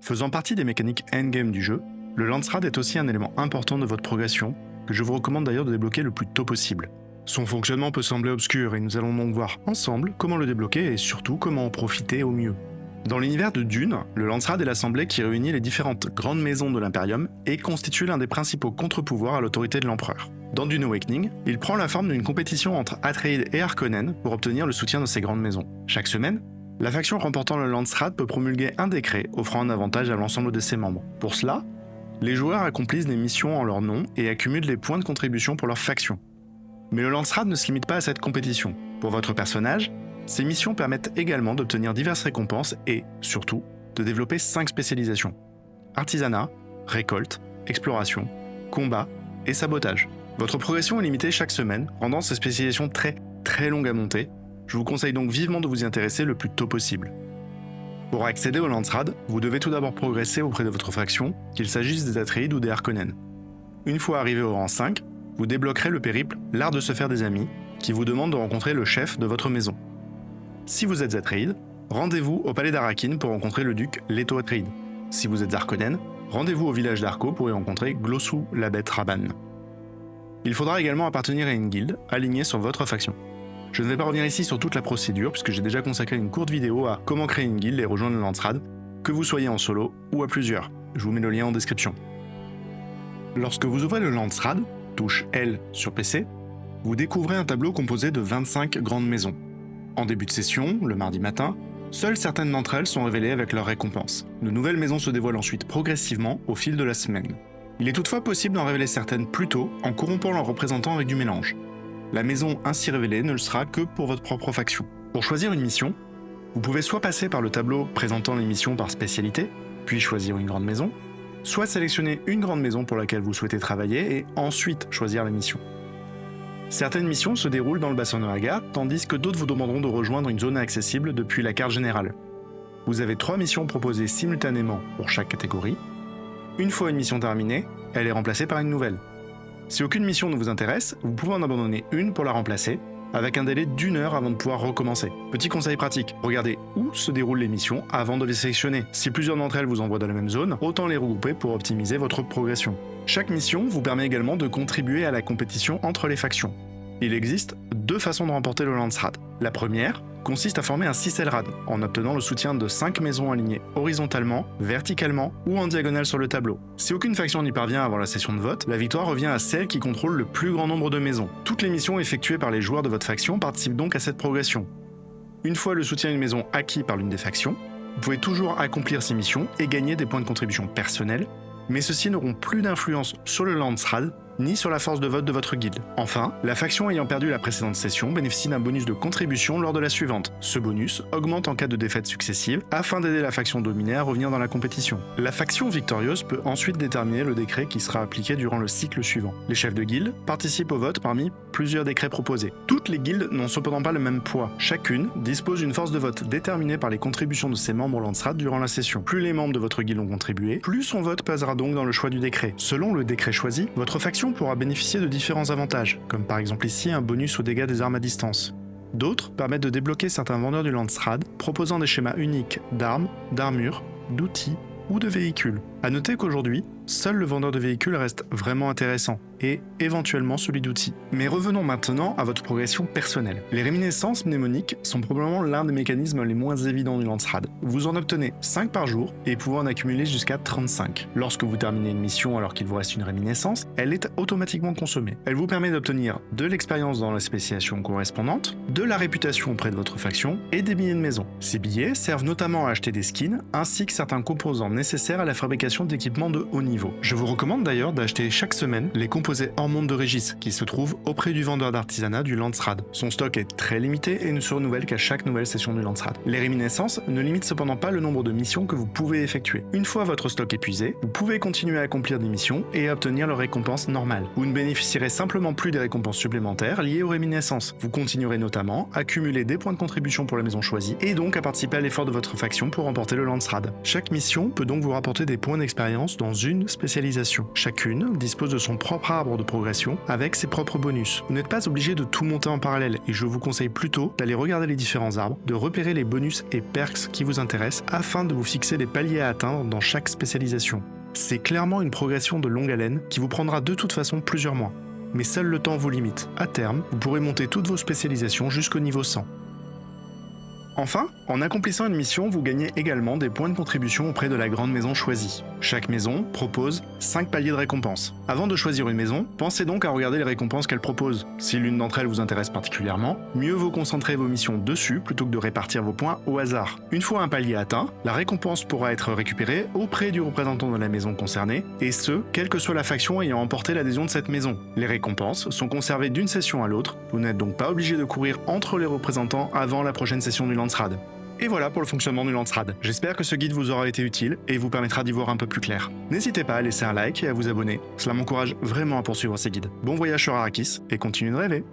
Faisant partie des mécaniques endgame du jeu, le Landsrad est aussi un élément important de votre progression, que je vous recommande d'ailleurs de débloquer le plus tôt possible. Son fonctionnement peut sembler obscur et nous allons donc voir ensemble comment le débloquer et surtout comment en profiter au mieux. Dans l'univers de Dune, le Landsrad est l'assemblée qui réunit les différentes grandes maisons de l'Imperium et constitue l'un des principaux contre-pouvoirs à l'autorité de l'Empereur. Dans Dune Awakening, il prend la forme d'une compétition entre Atreides et Harkonnen pour obtenir le soutien de ces grandes maisons. Chaque semaine, la faction remportant le Landsrad peut promulguer un décret offrant un avantage à l'ensemble de ses membres. Pour cela, les joueurs accomplissent des missions en leur nom et accumulent des points de contribution pour leur faction. Mais le Landsrad ne se limite pas à cette compétition. Pour votre personnage, ces missions permettent également d'obtenir diverses récompenses et, surtout, de développer 5 spécialisations. Artisanat, récolte, exploration, combat et sabotage. Votre progression est limitée chaque semaine, rendant ces spécialisations très longues à monter. Je vous conseille donc vivement de vous y intéresser le plus tôt possible. Pour accéder au Landsrad, vous devez tout d'abord progresser auprès de votre faction, qu'il s'agisse des Atreides ou des Harkonnen. Une fois arrivé au rang 5, vous débloquerez le périple L'Art de se faire des amis, qui vous demande de rencontrer le chef de votre maison. Si vous êtes Atreide, rendez-vous au palais d'Arrakeen pour rencontrer le duc Leto Atreide. Si vous êtes Harkonnen, rendez-vous au village d'Arco pour y rencontrer Glossu la bête Raban. Il faudra également appartenir à une guilde alignée sur votre faction. Je ne vais pas revenir ici sur toute la procédure puisque j'ai déjà consacré une courte vidéo à comment créer une guilde et rejoindre le Landsrad, que vous soyez en solo ou à plusieurs. Je vous mets le lien en description. Lorsque vous ouvrez le Landsrad, touche L sur PC, vous découvrez un tableau composé de 25 grandes maisons. En début de session, le mardi matin, seules certaines d'entre elles sont révélées avec leurs récompenses. De nouvelles maisons se dévoilent ensuite progressivement au fil de la semaine. Il est toutefois possible d'en révéler certaines plus tôt en corrompant leurs représentants avec du mélange. La maison ainsi révélée ne le sera que pour votre propre faction. Pour choisir une mission, vous pouvez soit passer par le tableau présentant les missions par spécialité, puis choisir une grande maison, soit sélectionner une grande maison pour laquelle vous souhaitez travailler et ensuite choisir la mission. Certaines missions se déroulent dans le bassin de Hagar, tandis que d'autres vous demanderont de rejoindre une zone accessible depuis la carte générale. Vous avez 3 missions proposées simultanément pour chaque catégorie. Une fois une mission terminée, elle est remplacée par une nouvelle. Si aucune mission ne vous intéresse, vous pouvez en abandonner une pour la remplacer, avec un délai d'1 heure avant de pouvoir recommencer. Petit conseil pratique, regardez où se déroulent les missions avant de les sélectionner. Si plusieurs d'entre elles vous envoient dans la même zone, autant les regrouper pour optimiser votre progression. Chaque mission vous permet également de contribuer à la compétition entre les factions. Il existe 2 façons de remporter le Landsrad. La première consiste à former un 6Lrad, en obtenant le soutien de 5 maisons alignées horizontalement, verticalement ou en diagonale sur le tableau. Si aucune faction n'y parvient avant la session de vote, la victoire revient à celle qui contrôle le plus grand nombre de maisons. Toutes les missions effectuées par les joueurs de votre faction participent donc à cette progression. Une fois le soutien d'une maison acquis par l'une des factions, vous pouvez toujours accomplir ces missions et gagner des points de contribution personnels, mais ceux-ci n'auront plus d'influence sur le Landsrad ni sur la force de vote de votre guilde. Enfin, la faction ayant perdu la précédente session bénéficie d'un bonus de contribution lors de la suivante. Ce bonus augmente en cas de défaites successives afin d'aider la faction dominée à revenir dans la compétition. La faction victorieuse peut ensuite déterminer le décret qui sera appliqué durant le cycle suivant. Les chefs de guilde participent au vote parmi plusieurs décrets proposés. Toutes les guildes n'ont cependant pas le même poids. Chacune dispose d'une force de vote déterminée par les contributions de ses membres au Landsrad durant la session. Plus les membres de votre guilde ont contribué, plus son vote pèsera donc dans le choix du décret. Selon le décret choisi, votre faction pourra bénéficier de différents avantages, comme par exemple ici un bonus aux dégâts des armes à distance. D'autres permettent de débloquer certains vendeurs du Landsrad, proposant des schémas uniques d'armes, d'armures, d'outils ou de véhicules. A noter qu'aujourd'hui, seul le vendeur de véhicules reste vraiment intéressant, et éventuellement celui d'outils. Mais revenons maintenant à votre progression personnelle. Les réminiscences mnémoniques sont probablement l'un des mécanismes les moins évidents du Landsrad. Vous en obtenez 5 par jour, et pouvez en accumuler jusqu'à 35. Lorsque vous terminez une mission alors qu'il vous reste une réminiscence, elle est automatiquement consommée. Elle vous permet d'obtenir de l'expérience dans la spécialisation correspondante, de la réputation auprès de votre faction, et des billets de maison. Ces billets servent notamment à acheter des skins, ainsi que certains composants nécessaires à la fabrication d'équipements de haut niveau. Je vous recommande d'ailleurs d'acheter chaque semaine les composés Hormones de Régis, qui se trouve auprès du vendeur d'artisanat du Landsrad. Son stock est très limité et ne se renouvelle qu'à chaque nouvelle session du Landsrad. Les réminiscences ne limitent cependant pas le nombre de missions que vous pouvez effectuer. Une fois votre stock épuisé, vous pouvez continuer à accomplir des missions et à obtenir leurs récompenses normales. Vous ne bénéficierez simplement plus des récompenses supplémentaires liées aux réminiscences. Vous continuerez notamment à cumuler des points de contribution pour la maison choisie et donc à participer à l'effort de votre faction pour remporter le Landsrad. Chaque mission peut donc vous rapporter des points d'expérience dans une spécialisation. Chacune dispose de son propre arbre de progression avec ses propres bonus. Vous n'êtes pas obligé de tout monter en parallèle et je vous conseille plutôt d'aller regarder les différents arbres, de repérer les bonus et perks qui vous intéressent afin de vous fixer les paliers à atteindre dans chaque spécialisation. C'est clairement une progression de longue haleine qui vous prendra de toute façon plusieurs mois. Mais seul le temps vous limite. À terme, vous pourrez monter toutes vos spécialisations jusqu'au niveau 100. Enfin, en accomplissant une mission, vous gagnez également des points de contribution auprès de la grande maison choisie. Chaque maison propose 5 paliers de récompenses. Avant de choisir une maison, pensez donc à regarder les récompenses qu'elle propose. Si l'une d'entre elles vous intéresse particulièrement, mieux vaut concentrer vos missions dessus plutôt que de répartir vos points au hasard. Une fois un palier atteint, la récompense pourra être récupérée auprès du représentant de la maison concernée, et ce, quelle que soit la faction ayant emporté l'adhésion de cette maison. Les récompenses sont conservées d'une session à l'autre, vous n'êtes donc pas obligé de courir entre les représentants avant la prochaine session du Landsraad. Et voilà pour le fonctionnement du Landsraad. J'espère que ce guide vous aura été utile et vous permettra d'y voir un peu plus clair. N'hésitez pas à laisser un like et à vous abonner, cela m'encourage vraiment à poursuivre ces guides. Bon voyage sur Arrakis et continuez de rêver!